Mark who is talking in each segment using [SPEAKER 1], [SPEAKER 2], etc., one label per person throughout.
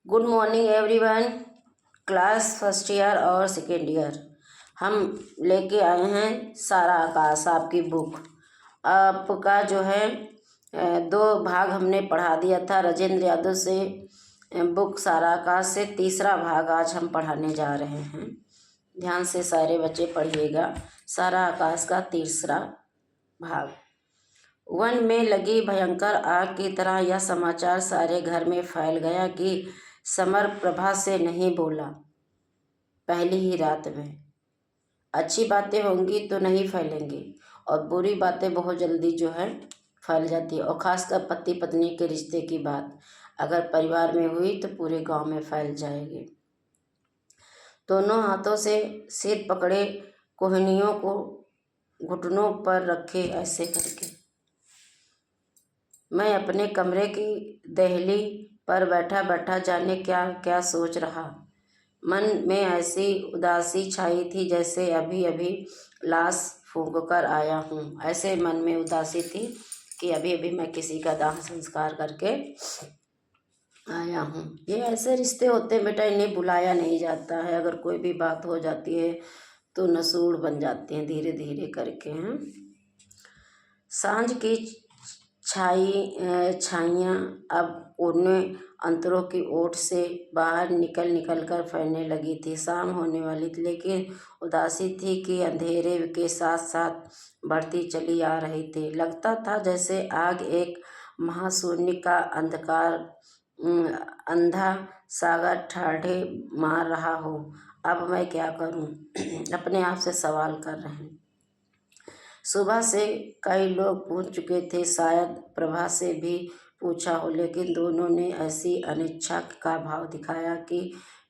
[SPEAKER 1] Good morning everyone. Class first year और second year हम लेके आए हैं सारा आकाश आपकी बुक। आपका जो है दो भाग हमने पढ़ा दिया था राजेंद्र यादव से बुक सारा आकाश से। तीसरा भाग आज हम पढ़ाने जा रहे हैं। ध्यान से सारे बच्चे पढ़िएगा। सारा आकाश का तीसरा भाग। वन में लगी भयंकर आग की तरह यह समाचार सारे घर में फैल गया कि समर प्रभा से नहीं बोला पहली ही रात में। अच्छी बातें होंगी तो नहीं फैलेंगी और बुरी बातें बहुत जल्दी जो है फैल जाती है। और ख़ासकर पति पत्नी के रिश्ते की बात अगर परिवार में हुई तो पूरे गांव में फैल जाएगी। दोनों हाथों से सिर पकड़े कोहनियों को घुटनों पर रखे ऐसे करके मैं अपने कमरे की देहली पर बैठा बैठा जाने क्या क्या सोच रहा। मन में ऐसी उदासी छाई थी जैसे अभी अभी लाश फूंक कर आया हूँ। ऐसे मन में उदासी थी कि अभी अभी मैं किसी का दाह संस्कार करके आया हूँ। ये ऐसे रिश्ते होते हैं बेटा, इन्हें बुलाया नहीं जाता है। अगर कोई भी बात हो जाती है तो नसूड़ बन जाते हैं धीरे धीरे करके हैं। सांझ की छाइयाँ अब कोने अंतरों की ओट से बाहर निकल निकल कर फैलने लगी थी। शाम होने वाली थी लेकिन उदासी थी कि अंधेरे के साथ साथ बढ़ती चली आ रही थी। लगता था जैसे आग एक महाशून्य का अंधकार अंधा सागर ठाढ़े मार रहा हो। अब मैं क्या करूं? अपने आप से सवाल कर रहे हैं। सुबह से कई लोग पूछ चुके थे, शायद प्रभा से भी पूछा हो, लेकिन दोनों ने ऐसी अनिच्छा का भाव दिखाया कि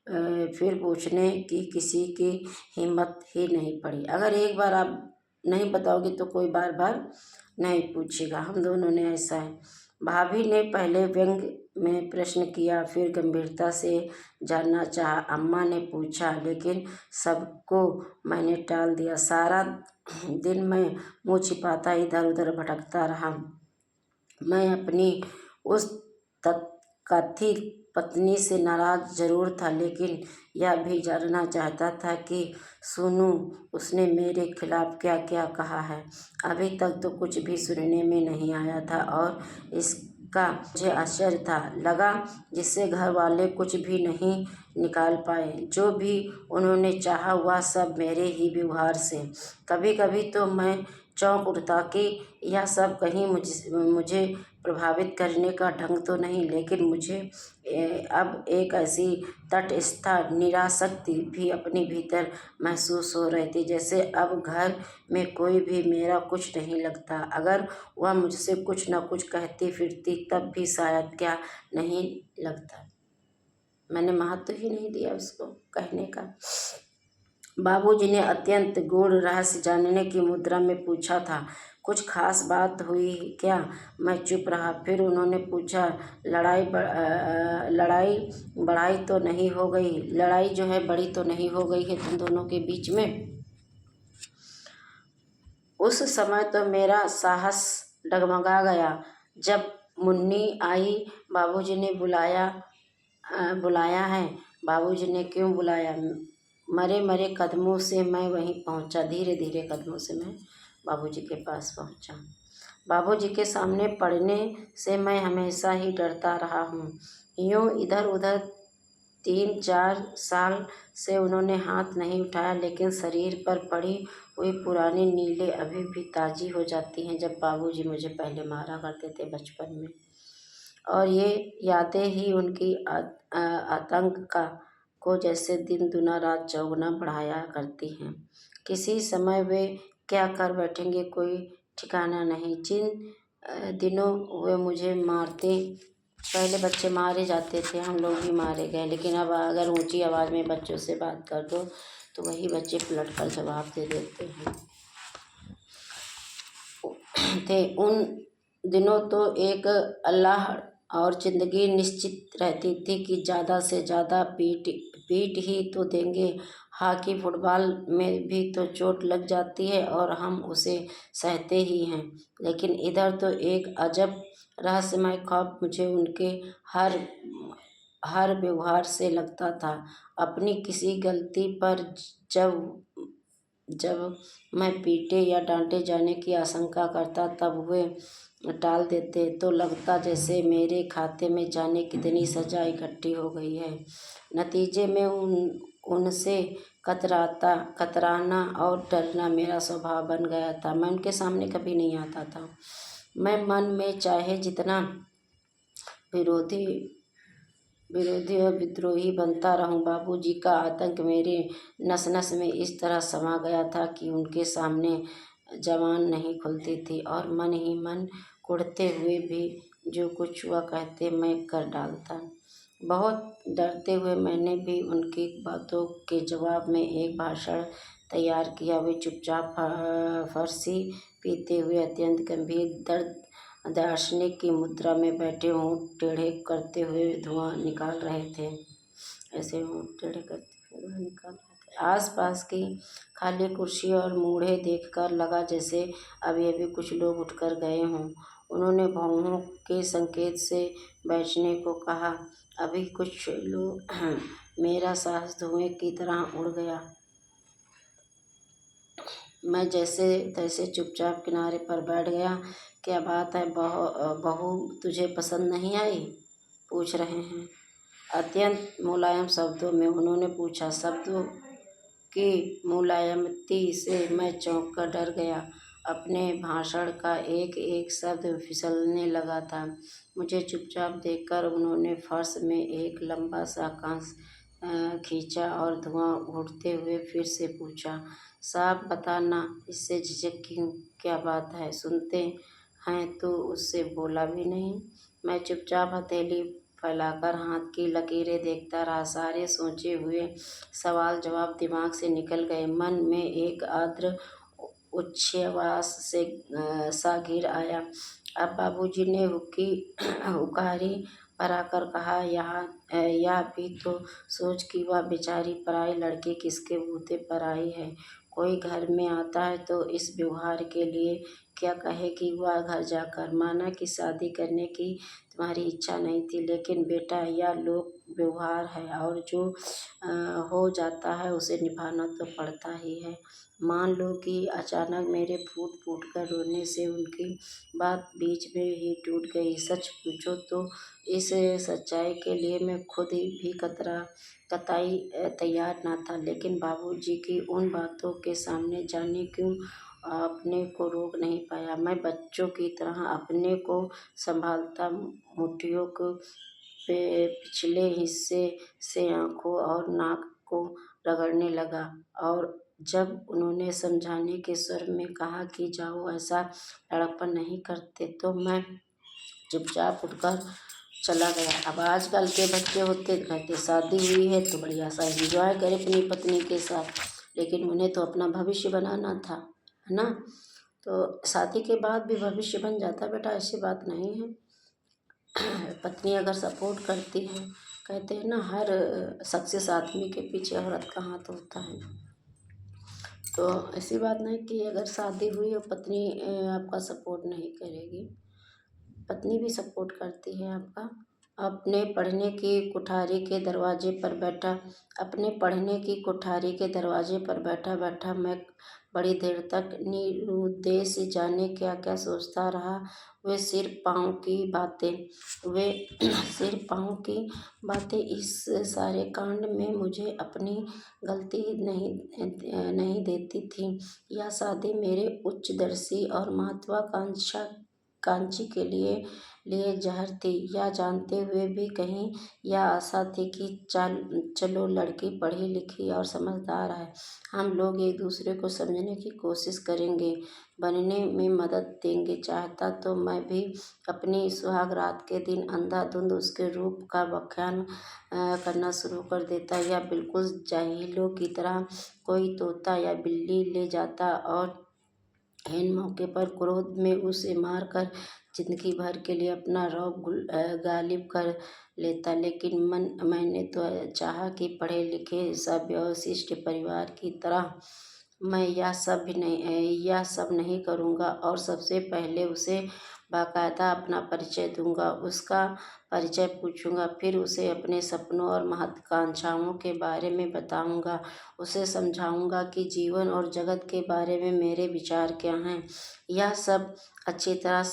[SPEAKER 1] फिर पूछने की किसी की हिम्मत ही नहीं पड़ी। अगर एक बार आप नहीं बताओगे तो कोई बार बार नहीं पूछेगा। हम दोनों ने ऐसा है। भाभी ने पहले व्यंग में प्रश्न किया, फिर गंभीरता से जानना चाहा। अम्मा ने पूछा, लेकिन सबको मैंने टाल दिया। सारा दिन मैं मुँह छिपाता इधर उधर भटकता रहा। मैं अपनी उस तथाकथित पत्नी से नाराज जरूर था, लेकिन यह भी जानना चाहता था कि सुनूं उसने मेरे खिलाफ क्या क्या कहा है। अभी तक तो कुछ भी सुनने में नहीं आया था और इसका मुझे आश्चर्य था। लगा जिससे घर वाले कुछ भी नहीं निकाल पाए। जो भी उन्होंने चाहा वह सब मेरे ही व्यवहार से। कभी कभी तो मैं चौंक उठता कि यह सब कहीं मुझे प्रभावित करने का ढंग तो नहीं, लेकिन मुझे अब एक ऐसी तटस्थ निरासक्ति भी अपने भीतर महसूस हो रही थी, जैसे अब घर में कोई भी मेरा कुछ नहीं लगता। अगर वह मुझसे कुछ न कुछ कहती फिरती तब भी शायद क्या नहीं लगता। मैंने महत्व ही नहीं दिया उसको कहने का। बाबूजी ने अत्यंत गूढ़ रहस्य जानने की मुद्रा में पूछा था, कुछ खास बात हुई क्या? मैं चुप रहा। फिर उन्होंने पूछा, लड़ाई बढ़ाई तो नहीं हो गई? लड़ाई जो है बड़ी तो नहीं हो गई है तुम दोनों के बीच में? उस समय तो मेरा साहस डगमगा गया जब मुन्नी आई। बाबूजी ने बुलाया है। बाबूजी ने क्यों बुलाया? मरे मरे कदमों से मैं वहीं पहुंचा। धीरे धीरे कदमों से मैं बाबूजी के पास पहुंचा। बाबूजी के सामने पड़ने से मैं हमेशा ही डरता रहा हूँ। यूँ इधर उधर 3-4 साल से उन्होंने हाथ नहीं उठाया, लेकिन शरीर पर पड़ी हुई पुरानी नीलें अभी भी ताज़ी हो जाती हैं जब बाबूजी मुझे पहले मारा करते थे बचपन में। और ये यादें ही उनकी आतंक को जैसे दिन दुना रात चौगुना बढ़ाया करती हैं। किसी समय वे क्या कर बैठेंगे कोई ठिकाना नहीं। जिन दिनों वे मुझे मारते, पहले बच्चे मारे जाते थे, हम लोग भी मारे गए, लेकिन अब अगर ऊंची आवाज़ में बच्चों से बात कर दो तो वही बच्चे पलट कर जवाब दे देते हैं थे। उन दिनों तो एक अल्लाह और ज़िंदगी निश्चित रहती थी कि ज़्यादा से ज़्यादा पीट ही तो देंगे। हॉकी फुटबॉल में भी तो चोट लग जाती है और हम उसे सहते ही हैं, लेकिन इधर तो एक अजब रहस्यमय खौफ मुझे उनके हर हर व्यवहार से लगता था। अपनी किसी गलती पर जब जब मैं पीटे या डांटे जाने की आशंका करता तब वे टाल देते, तो लगता जैसे मेरे खाते में जाने कितनी सजा इकट्ठी हो गई है। नतीजे में उनसे कतराना और डरना मेरा स्वभाव बन गया था। मैं उनके सामने कभी नहीं आता था। मैं मन में चाहे जितना विरोधी विरोधी और विद्रोही बनता रहूं, बाबूजी का आतंक मेरे नस नस में इस तरह समा गया था कि उनके सामने जबान नहीं खुलती थी, और मन ही मन कुढ़ते हुए भी जो कुछ वह कहते मैं कर डालता। बहुत डरते हुए मैंने भी उनकी बातों के जवाब में एक भाषण तैयार किया। वे चुपचाप फर्सी पीते हुए अत्यंत गंभीर दार्शनिक की मुद्रा में बैठे होंठ टेढ़े करते हुए धुआं निकाल रहे थे। ऐसे होंठ टेढ़े करते हुए धुआं निकाल रहे थे। आसपास की खाली कुर्सी और मूढ़े देखकर लगा जैसे अभी अभी कुछ लोग उठकर गए हों। उन्होंने भौहों के संकेत से बैठने को कहा। अभी कुछ लोग मेरा साहस धुएं की तरह उड़ गया। मैं जैसे तैसे चुपचाप किनारे पर बैठ गया। क्या बात है बहू, तुझे पसंद नहीं आई? पूछ रहे हैं। अत्यंत मुलायम शब्दों में उन्होंने पूछा। शब्दों की मुलायमती से मैं चौंक कर डर गया। अपने भाषण का एक एक शब्द फिसलने लगा था। मुझे चुपचाप देखकर उन्होंने फर्श में एक लंबा सा कांस खींचा और धुआं उड़ते हुए फिर से पूछा, साहब बता ना, इससे झिझक क्यों? क्या बात है? सुनते हैं तो उससे बोला भी नहीं। मैं चुपचाप हथेली फैलाकर हाथ की लकीरें देखता रहा। सारे सोचे हुए सवाल जवाब दिमाग से निकल गए। मन में एक आर्द्र उच्छ्वास से सा घिर आया। अब बाबूजी ने हुकारी पर आकर कहा, यह भी तो सोच कि वह बेचारी पराई लड़की किसके बूते पर आई है। कोई घर में आता है तो इस व्यवहार के लिए क्या कहेगी वह घर जाकर। माना कि शादी करने की तुम्हारी इच्छा नहीं थी, लेकिन बेटा यह लोक व्यवहार है और जो हो जाता है उसे निभाना तो पड़ता ही है। मान लो कि अचानक मेरे फूट फूट कर रोने से उनकी बात बीच में ही टूट गई। सच पूछो तो इस सच्चाई के लिए मैं खुद भी कतई तैयार न था, लेकिन बाबूजी की उन बातों के सामने जाने क्यों अपने को रोक नहीं पाया। मैं बच्चों की तरह अपने को संभालता मुट्ठियों को पिछले हिस्से से आंखों और नाक को रगड़ने लगा, और जब उन्होंने समझाने के स्वर में कहा कि जाओ, ऐसा लड़कपन नहीं करते, तो मैं चुपचाप उठकर चला गया। अब आजकल के बच्चे होते कहते शादी हुई है तो बढ़िया सा एंजॉय करे अपनी पत्नी के साथ, लेकिन उन्हें तो अपना भविष्य बनाना था, है ना। तो शादी के बाद भी भविष्य बन जाता बेटा, ऐसी बात नहीं है। पत्नी अगर सपोर्ट करती है, कहते हैं ना हर सक्सेस आदमी के पीछे औरत का हाथ होता है। तो ऐसी बात नहीं कि अगर शादी हुई और पत्नी आपका सपोर्ट नहीं करेगी, पत्नी भी सपोर्ट करती है आपका। अपने पढ़ने की कुठारी के दरवाजे पर बैठा बैठा मैं बड़ी देर तक निरुद्देश्य जाने क्या क्या सोचता रहा। वे सिर पाँव की बातें इस सारे कांड में मुझे अपनी गलती नहीं देती थी। यह शादी मेरे उच्चदर्शी और महत्वाकांक्षी के लिए जहर थी। यह जानते हुए भी कहीं यह आशा थी कि चलो लड़की पढ़ी लिखी और समझदार है, हम लोग एक दूसरे को समझने की कोशिश करेंगे, बनने में मदद देंगे। चाहता तो मैं भी अपनी सुहाग रात के दिन अंधाधुंध उसके रूप का व्याख्यान करना शुरू कर देता, या बिल्कुल जाहिलों की तरह कोई तोता या बिल्ली ले जाता और ऐन मौके पर क्रोध में उसे मारकर जिंदगी भर के लिए अपना रौब गालिब कर लेता। लेकिन मैंने तो चाहा कि पढ़े लिखे सभ्य और शिष्ट परिवार की तरह मैं यह सब नहीं करूँगा, और सबसे पहले उसे बाकायदा अपना परिचय दूंगा। उसका परिचय पूछूंगा, फिर उसे अपने सपनों और महत्वाकांक्षाओं के बारे में बताऊंगा। उसे समझाऊंगा कि जीवन और जगत के बारे में मेरे विचार क्या हैं। यह सब अच्छी तरह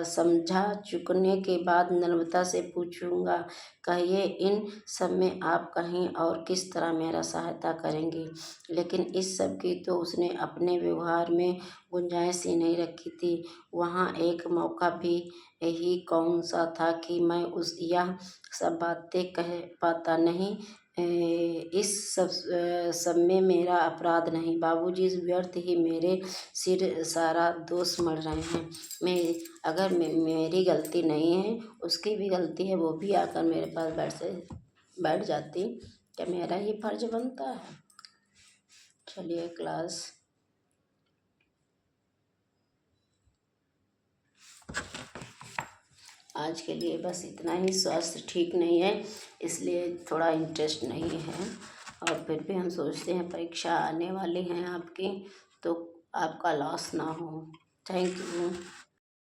[SPEAKER 1] समझा चुकने के बाद नम्रता से पूछूंगा, कहिए इन सब में आप कहीं और किस तरह मेरा सहायता करेंगी। लेकिन इस सब की तो उसने अपने व्यवहार में गुंजाइश ही नहीं रखी थी। वहाँ एक मौका भी ही कौन सा था कि मैं यह सब बातें कह पाता। नहीं, इस सब में मेरा अपराध नहीं। बाबूजी व्यर्थ ही मेरे सिर सारा दोष मढ़ रहे हैं। अगर मेरी गलती नहीं है, उसकी भी गलती है, वो भी आकर मेरे पास बैठ जाती, क्या मेरा ही फर्ज बनता है। चलिए क्लास आज के लिए बस इतना ही। स्वास्थ्य ठीक नहीं है, इसलिए थोड़ा इंटरेस्ट नहीं है, और फिर भी हम सोचते हैं परीक्षा आने वाली हैं आपकी, तो आपका लॉस ना हो। Thank you.